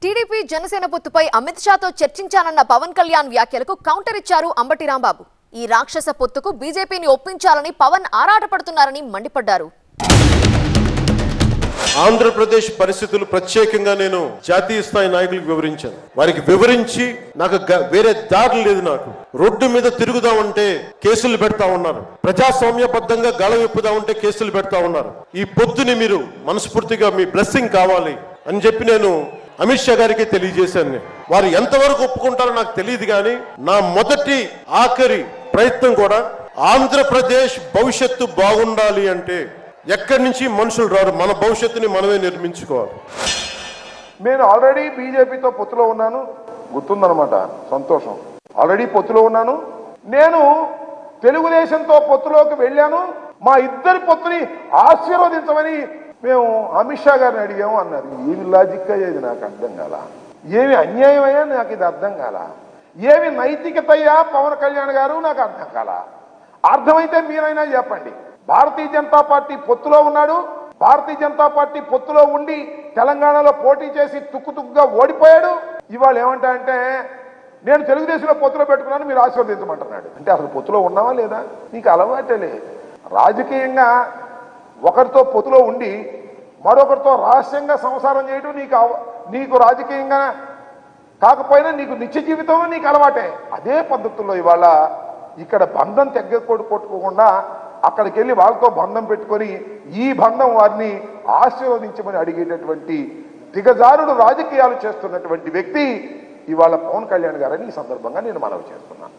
TDP Janasena పొత్తుపై Amit షాతో చర్చించానన్న Pawan Kalyan వ్యాఖ్యలకు counter ఇచ్చారు అంబటి రాంబాబు. ఈ రాక్షస పొత్తుకు బీజేపీని ఒప్పించాలని పవన్ ఆరాటపడుతున్నారని మండిపడ్డారు. ఆంధ్రప్రదేశ్ పరిస్థితులు ప్రత్యేకంగా నేను జాతీయ స్థాయి నాయకులకు వివరించాను. వారికి వివరించి నాకు వేరే దారి లేదు. నాకు రోడ్డు మీద తిరుగుదామంటే కేసులు పెడతా ఉన్నారు, ప్రజాస్వామ్యబద్ధంగా గళం విప్పుదామంటే కేసులు పెడతా ఉన్నారు. ఈ పొత్తుని మీరు మనస్ఫూర్తిగా మీ బ్లెస్సింగ్ కావాలి అని చెప్పి నేను అమిత్ షా గారికి తెలియజేశాను. వారు ఎంతవరకు ఒప్పుకుంటారో నాకు తెలియదు, కానీ నా మొదటి ఆఖరి ప్రయత్నం కూడా ఆంధ్రప్రదేశ్ భవిష్యత్తు బాగుండాలి అంటే ఎక్కడి నుంచి మనుషులు రారు, మన భవిష్యత్తుని మనమే నిర్మించుకోవాలి. నేను ఆల్రెడీ బీజేపీతో పొత్తులో ఉన్నాను, గుర్తుందనమాట, సంతోషం. ఆల్రెడీ పొత్తులో ఉన్నాను. నేను తెలుగుదేశంతో పొత్తులోకి వెళ్ళాను. మా ఇద్దరి పొత్తుని ఆశీర్వదించమని మేము అమిత్ షా గారిని అడిగాము అన్నారు. ఏమి లాజిక్ అయ్యేది నాకు అర్థం కాల, ఏమి అన్యాయం అయ్యా నాకు ఇది అర్థం కాల, ఏమి నైతికత అయ్యా పవన్ కళ్యాణ్ గారు నాకు అర్థం కాల. అర్థమైతే మీరైనా చెప్పండి. భారతీయ జనతా పార్టీ పొత్తులో ఉన్నాడు, భారతీయ జనతా పార్టీ పొత్తులో ఉండి తెలంగాణలో పోటీ చేసి తుక్కుతుక్కుగా ఓడిపోయాడు. ఇవాళ ఏమంటా అంటే నేను తెలుగుదేశంలో పొత్తులో పెట్టుకున్నాను, మీరు ఆశీర్వదించమంటున్నాడు. అంటే అసలు పొత్తులో ఉన్నావా లేదా? నీకు అలవాటేలే. రాజకీయంగా ఒకరితో పొత్తులో ఉండి మరొకరితో రహస్యంగా సంసారం చేయడం నీకు రాజకీయంగా కాకపోయినా నీకు నిత్య జీవితంలో నీకు అలవాటే. అదే పద్ధతుల్లో ఇవాళ ఇక్కడ బంధం కొట్టుకోకుండా అక్కడికి వెళ్ళి వాళ్ళతో బంధం పెట్టుకొని ఈ బంధం వారిని ఆశీర్వదించమని అడిగేటటువంటి దిగజారుడు రాజకీయాలు చేస్తున్నటువంటి వ్యక్తి ఇవాళ పవన్ కళ్యాణ్ గారని ఈ సందర్భంగా నేను మనవి చేస్తున్నాను.